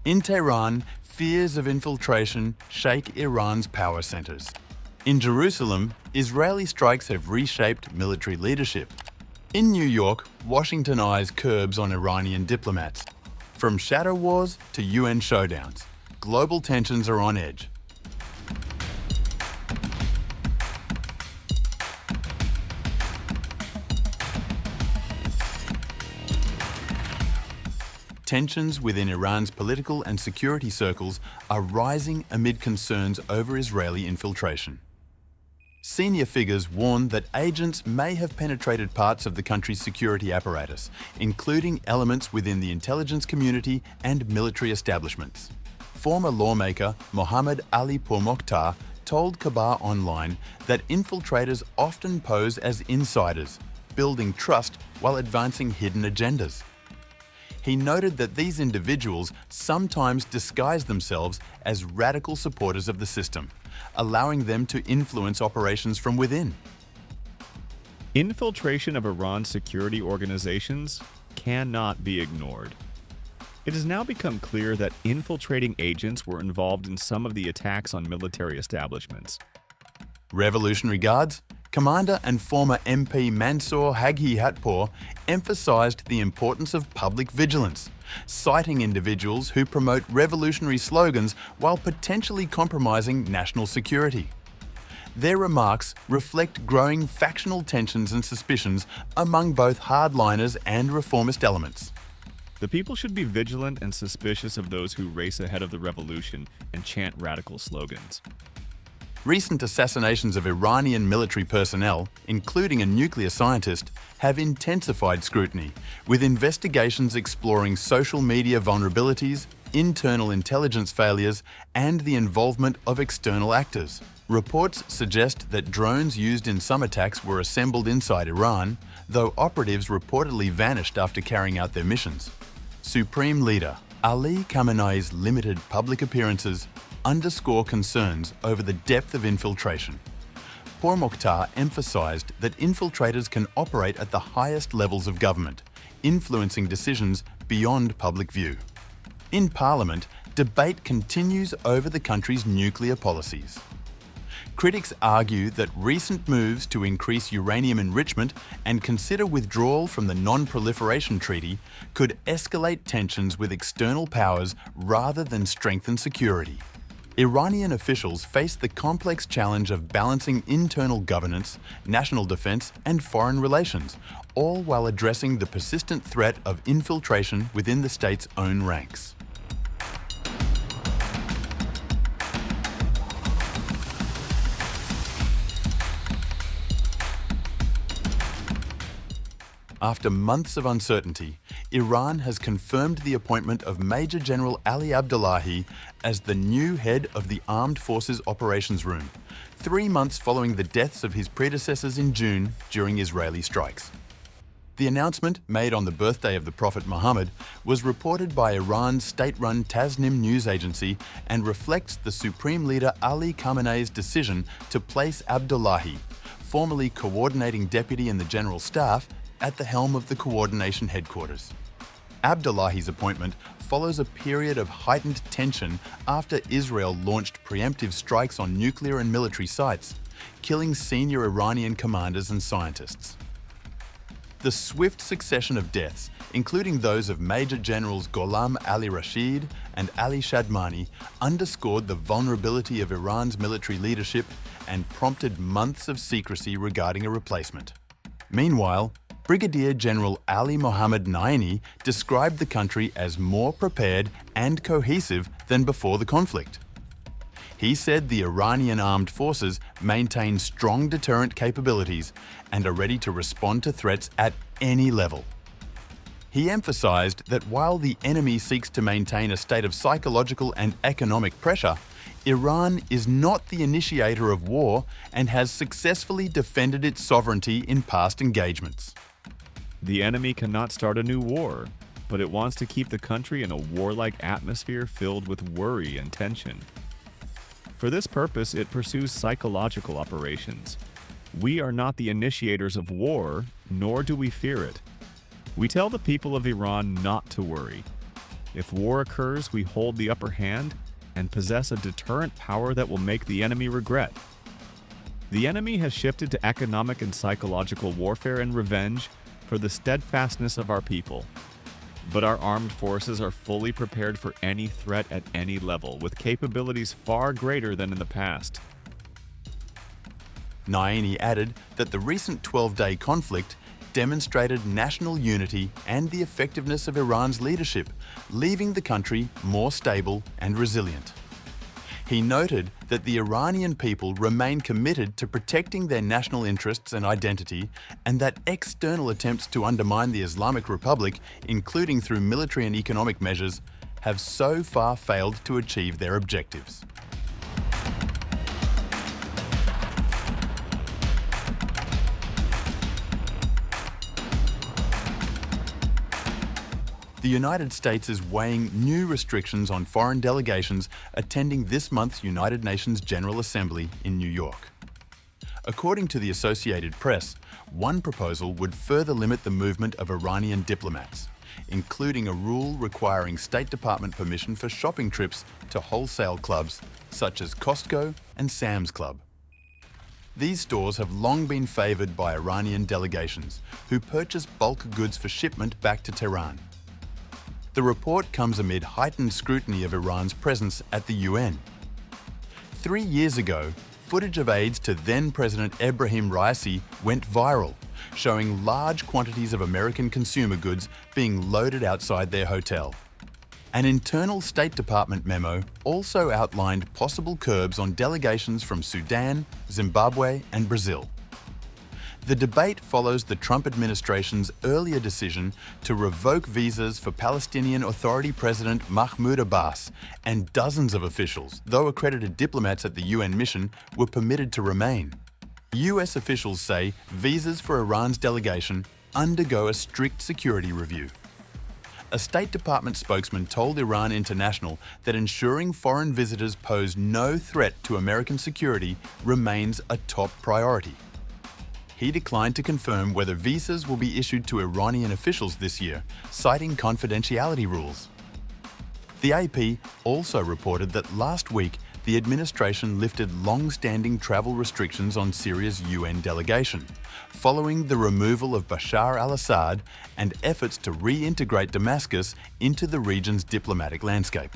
In Tehran, fears of infiltration shake Iran's power centers. In Jerusalem, Israeli strikes have reshaped military leadership. In New York, Washington eyes curbs on Iranian diplomats. From shadow wars to UN showdowns, global tensions are on edge. Tensions within Iran's political and security circles are rising amid concerns over Israeli infiltration. Senior figures warn that agents may have penetrated parts of the country's security apparatus, including elements within the intelligence community and military establishments. Former lawmaker Mohammad Ali Pourmokhtar told Kabar Online that infiltrators often pose as insiders, building trust while advancing hidden agendas. He noted that these individuals sometimes disguise themselves as radical supporters of the system, allowing them to influence operations from within. Infiltration of Iran's security organizations cannot be ignored. It has now become clear that infiltrating agents were involved in some of the attacks on military establishments. Revolutionary Guards Commander and former MP Mansour Haghi-Hatpour emphasized the importance of public vigilance, citing individuals who promote revolutionary slogans while potentially compromising national security. Their remarks reflect growing factional tensions and suspicions among both hardliners and reformist elements. The people should be vigilant and suspicious of those who race ahead of the revolution and chant radical slogans. Recent assassinations of Iranian military personnel, including a nuclear scientist, have intensified scrutiny, with investigations exploring social media vulnerabilities, internal intelligence failures, and the involvement of external actors. Reports suggest that drones used in some attacks were assembled inside Iran, though operatives reportedly vanished after carrying out their missions. Supreme Leader Ali Khamenei's limited public appearances underscore concerns over the depth of infiltration. Pourmokhtar emphasized that infiltrators can operate at the highest levels of government, influencing decisions beyond public view. In Parliament, debate continues over the country's nuclear policies. Critics argue that recent moves to increase uranium enrichment and consider withdrawal from the Non-Proliferation Treaty could escalate tensions with external powers rather than strengthen security. Iranian officials face the complex challenge of balancing internal governance, national defense, and foreign relations, all while addressing the persistent threat of infiltration within the state's own ranks. After months of uncertainty, Iran has confirmed the appointment of Major General Ali Abdollahi as the new head of the Armed Forces Operations Room, 3 months following the deaths of his predecessors in June during Israeli strikes. The announcement, made on the birthday of the Prophet Muhammad, was reported by Iran's state-run Tasnim news agency and reflects the Supreme Leader Ali Khamenei's decision to place Abdollahi, formerly coordinating deputy in the General Staff, at the helm of the coordination headquarters. Abdollahi's appointment follows a period of heightened tension after Israel launched preemptive strikes on nuclear and military sites, killing senior Iranian commanders and scientists. The swift succession of deaths, including those of Major Generals Gholam Ali Rashid and Ali Shadmani, underscored the vulnerability of Iran's military leadership and prompted months of secrecy regarding a replacement. Meanwhile, Brigadier General Ali Mohammad Naini described the country as more prepared and cohesive than before the conflict. He said the Iranian armed forces maintain strong deterrent capabilities and are ready to respond to threats at any level. He emphasized that while the enemy seeks to maintain a state of psychological and economic pressure, Iran is not the initiator of war and has successfully defended its sovereignty in past engagements. The enemy cannot start a new war, but it wants to keep the country in a warlike atmosphere filled with worry and tension. For this purpose, it pursues psychological operations. We are not the initiators of war, nor do we fear it. We tell the people of Iran not to worry. If war occurs, we hold the upper hand and possess a deterrent power that will make the enemy regret. The enemy has shifted to economic and psychological warfare and revenge for the steadfastness of our people. But our armed forces are fully prepared for any threat at any level, with capabilities far greater than in the past. Naini added that the recent 12-day conflict demonstrated national unity and the effectiveness of Iran's leadership, leaving the country more stable and resilient. He noted that the Iranian people remain committed to protecting their national interests and identity, and that external attempts to undermine the Islamic Republic, including through military and economic measures, have so far failed to achieve their objectives. The United States is weighing new restrictions on foreign delegations attending this month's United Nations General Assembly in New York. According to the Associated Press, one proposal would further limit the movement of Iranian diplomats, including a rule requiring State Department permission for shopping trips to wholesale clubs such as Costco and Sam's Club. These stores have long been favoured by Iranian delegations, who purchase bulk goods for shipment back to Tehran. The report comes amid heightened scrutiny of Iran's presence at the UN. 3 years ago, footage of aids to then-President Ebrahim Raisi went viral, showing large quantities of American consumer goods being loaded outside their hotel. An internal State Department memo also outlined possible curbs on delegations from Sudan, Zimbabwe, and Brazil. The debate follows the Trump administration's earlier decision to revoke visas for Palestinian Authority President Mahmoud Abbas, and dozens of officials, though accredited diplomats at the UN mission, were permitted to remain. US officials say visas for Iran's delegation undergo a strict security review. A State Department spokesman told Iran International that ensuring foreign visitors pose no threat to American security remains a top priority. He declined to confirm whether visas will be issued to Iranian officials this year, citing confidentiality rules. The AP also reported that last week the administration lifted long-standing travel restrictions on Syria's UN delegation, following the removal of Bashar al-Assad and efforts to reintegrate Damascus into the region's diplomatic landscape.